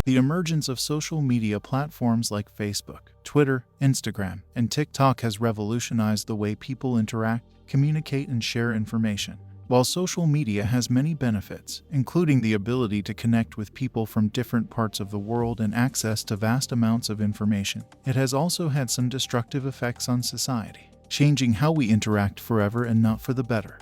The emergence of social media platforms like Facebook, Twitter, Instagram, and TikTok has revolutionized the way people interact, communicate, and share information. While social media has many benefits, including the ability to connect with people from different parts of the world and access to vast amounts of information, it has also had some destructive effects on society, changing how we interact forever and not for the better.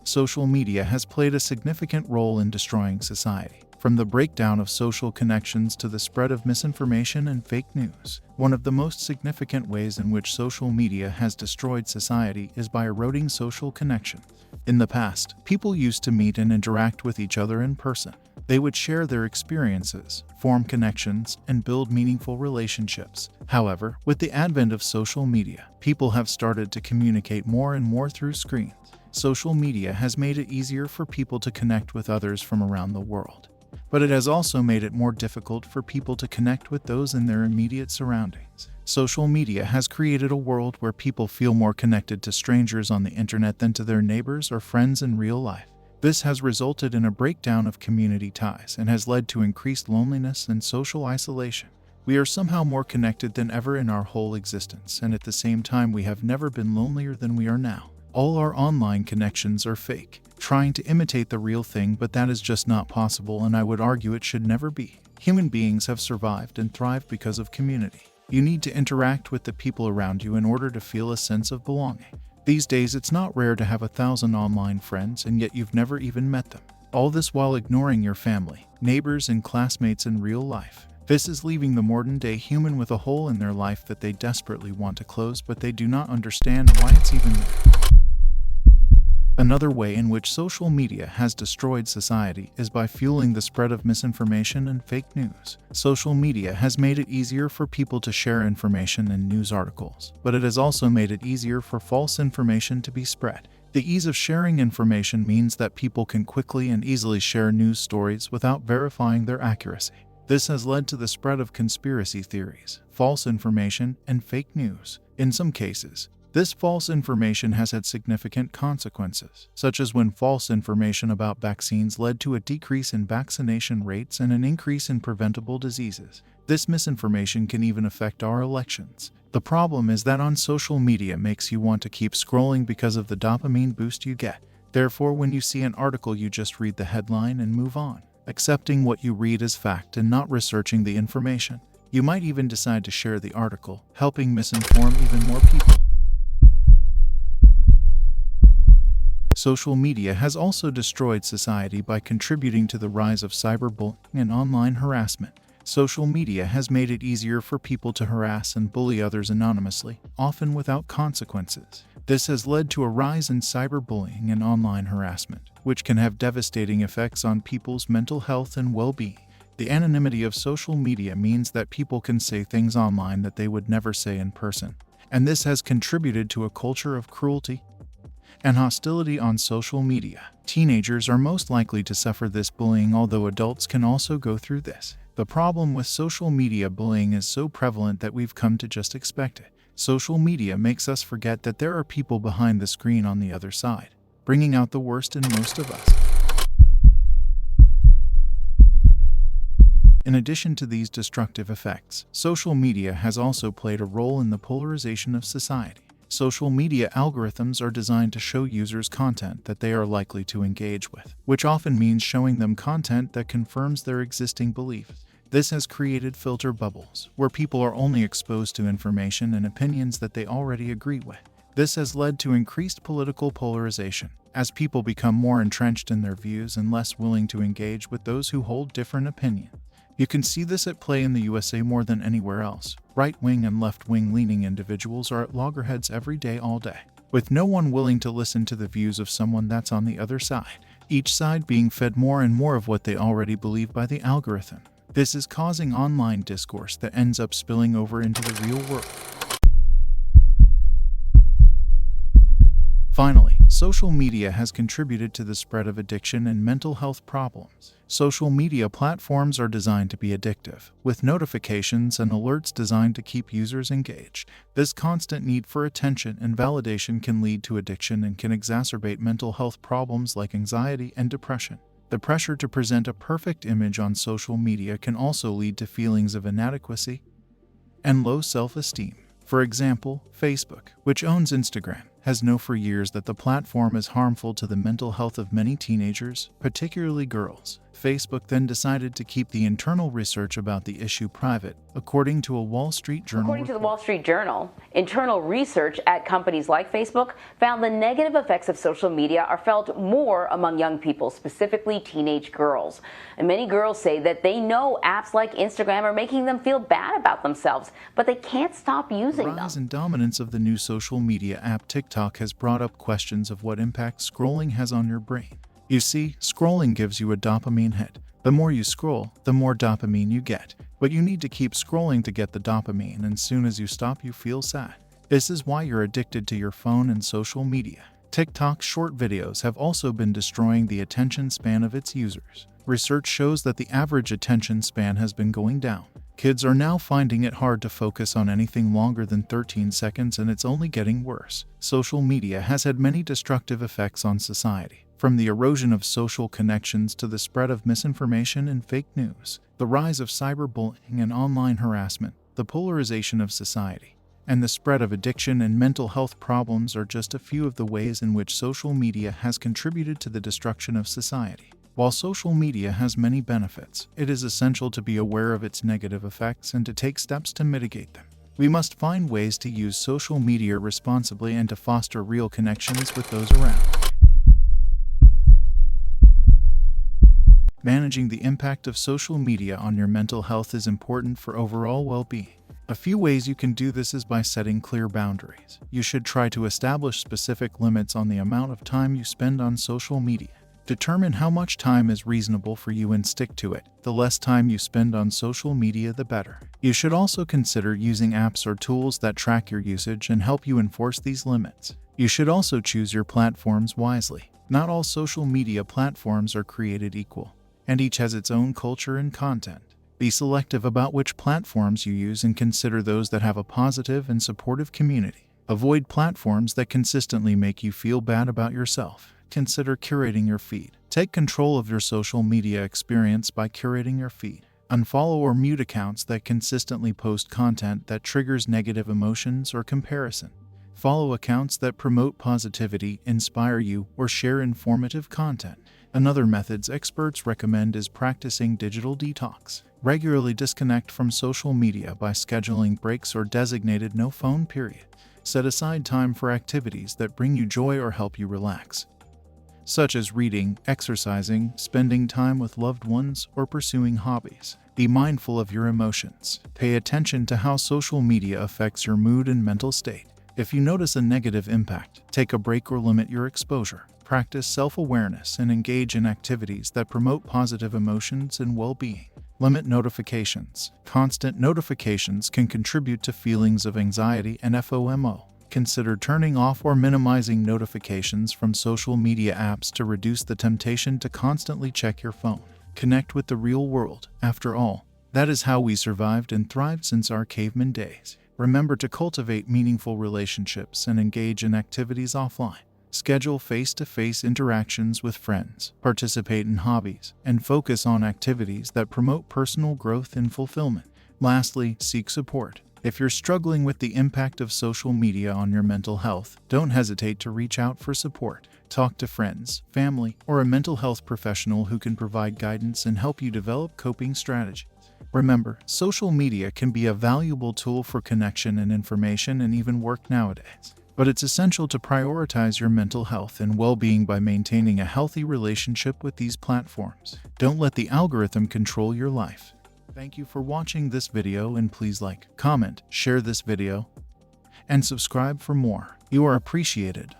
Social media has played a significant role in destroying society. From the breakdown of social connections to the spread of misinformation and fake news, one of the most significant ways in which social media has destroyed society is by eroding social connections. In the past, people used to meet and interact with each other in person. They would share their experiences, form connections, and build meaningful relationships. However, with the advent of social media, people have started to communicate more and more through screens. Social media has made it easier for people to connect with others from around the world. But it has also made it more difficult for people to connect with those in their immediate surroundings. Social media has created a world where people feel more connected to strangers on the internet than to their neighbors or friends in real life. This has resulted in a breakdown of community ties and has led to increased loneliness and social isolation. We are somehow more connected than ever in our whole existence, and at the same time we have never been lonelier than we are now. All our online connections are fake, trying to imitate the real thing, but that is just not possible, and I would argue it should never be. Human beings have survived and thrived because of community. You need to interact with the people around you in order to feel a sense of belonging. These days, it's not rare to have 1,000 online friends, and yet you've never even met them. All this while ignoring your family, neighbors, and classmates in real life. This is leaving the modern-day human with a hole in their life that they desperately want to close, but they do not understand why it's even there. Another way in which social media has destroyed society is by fueling the spread of misinformation and fake news. Social media has made it easier for people to share information and news articles, but it has also made it easier for false information to be spread. The ease of sharing information means that people can quickly and easily share news stories without verifying their accuracy. This has led to the spread of conspiracy theories, false information, and fake news. In some cases, this false information has had significant consequences, such as when false information about vaccines led to a decrease in vaccination rates and an increase in preventable diseases. This misinformation can even affect our elections. The problem is that on social media makes you want to keep scrolling because of the dopamine boost you get. Therefore, when you see an article, you just read the headline and move on, accepting what you read as fact and not researching the information. You might even decide to share the article, helping misinform even more people. Social media has also destroyed society by contributing to the rise of cyberbullying and online harassment. Social media has made it easier for people to harass and bully others anonymously, often without consequences. This has led to a rise in cyberbullying and online harassment, which can have devastating effects on people's mental health and well-being. The anonymity of social media means that people can say things online that they would never say in person, and this has contributed to a culture of cruelty and hostility on social media. Teenagers are most likely to suffer this bullying, although adults can also go through this. The problem with social media bullying is so prevalent that we've come to just expect it. Social media makes us forget that there are people behind the screen on the other side, bringing out the worst in most of us. In addition to these destructive effects, social media has also played a role in the polarization of society. Social media algorithms are designed to show users content that they are likely to engage with, which often means showing them content that confirms their existing beliefs. This has created filter bubbles, where people are only exposed to information and opinions that they already agree with. This has led to increased political polarization, as people become more entrenched in their views and less willing to engage with those who hold different opinions. You can see this at play in the USA more than anywhere else. Right-wing and left-wing leaning individuals are at loggerheads every day, all day, with no one willing to listen to the views of someone that's on the other side, each side being fed more and more of what they already believe by the algorithm. This is causing online discourse that ends up spilling over into the real world. Finally, social media has contributed to the spread of addiction and mental health problems. Social media platforms are designed to be addictive, with notifications and alerts designed to keep users engaged. This constant need for attention and validation can lead to addiction and can exacerbate mental health problems like anxiety and depression. The pressure to present a perfect image on social media can also lead to feelings of inadequacy and low self-esteem. For example, Facebook, which owns Instagram, has known for years that the platform is harmful to the mental health of many teenagers, particularly girls. Facebook then decided to keep the internal research about the issue private, according to a Wall Street Journal According to the report. Wall Street Journal, internal research at companies like Facebook found the negative effects of social media are felt more among young people, specifically teenage girls. And many girls say that they know apps like Instagram are making them feel bad about themselves, but they can't stop using them. The rise and dominance of the new social media app TikTok has brought up questions of what impact scrolling has on your brain. You see, scrolling gives you a dopamine hit. The more you scroll, the more dopamine you get. But you need to keep scrolling to get the dopamine, and soon as you stop, you feel sad. This is why you're addicted to your phone and social media. TikTok's short videos have also been destroying the attention span of its users. Research shows that the average attention span has been going down. Kids are now finding it hard to focus on anything longer than 13 seconds, and it's only getting worse. Social media has had many destructive effects on society. From the erosion of social connections to the spread of misinformation and fake news, the rise of cyberbullying and online harassment, the polarization of society, and the spread of addiction and mental health problems are just a few of the ways in which social media has contributed to the destruction of society. While social media has many benefits, it is essential to be aware of its negative effects and to take steps to mitigate them. We must find ways to use social media responsibly and to foster real connections with those around. Managing the impact of social media on your mental health is important for overall well-being. A few ways you can do this is by setting clear boundaries. You should try to establish specific limits on the amount of time you spend on social media. Determine how much time is reasonable for you and stick to it. The less time you spend on social media, the better. You should also consider using apps or tools that track your usage and help you enforce these limits. You should also choose your platforms wisely. Not all social media platforms are created equal, and each has its own culture and content. Be selective about which platforms you use and consider those that have a positive and supportive community. Avoid platforms that consistently make you feel bad about yourself. Consider curating your feed. Take control of your social media experience by curating your feed. Unfollow or mute accounts that consistently post content that triggers negative emotions or comparison. Follow accounts that promote positivity, inspire you, or share informative content. Another methods experts recommend is practicing digital detox. Regularly disconnect from social media by scheduling breaks or designated no phone period. Set aside time for activities that bring you joy or help you relax, such as reading, exercising, spending time with loved ones, or pursuing hobbies. Be mindful of your emotions. Pay attention to how social media affects your mood and mental state. If you notice a negative impact, take a break or limit your exposure. Practice self-awareness and engage in activities that promote positive emotions and well-being. Limit notifications. Constant notifications can contribute to feelings of anxiety and FOMO. Consider turning off or minimizing notifications from social media apps to reduce the temptation to constantly check your phone. Connect with the real world. After all, that is how we survived and thrived since our caveman days. Remember to cultivate meaningful relationships and engage in activities offline. Schedule face-to-face interactions with friends, participate in hobbies, and focus on activities that promote personal growth and fulfillment. Lastly, seek support. If you're struggling with the impact of social media on your mental health, don't hesitate to reach out for support. Talk to friends, family, or a mental health professional who can provide guidance and help you develop coping strategies. Remember, social media can be a valuable tool for connection and information and even work nowadays. But it's essential to prioritize your mental health and well-being by maintaining a healthy relationship with these platforms. Don't let the algorithm control your life. Thank you for watching this video, and please like, comment, share this video, and subscribe for more. You are appreciated.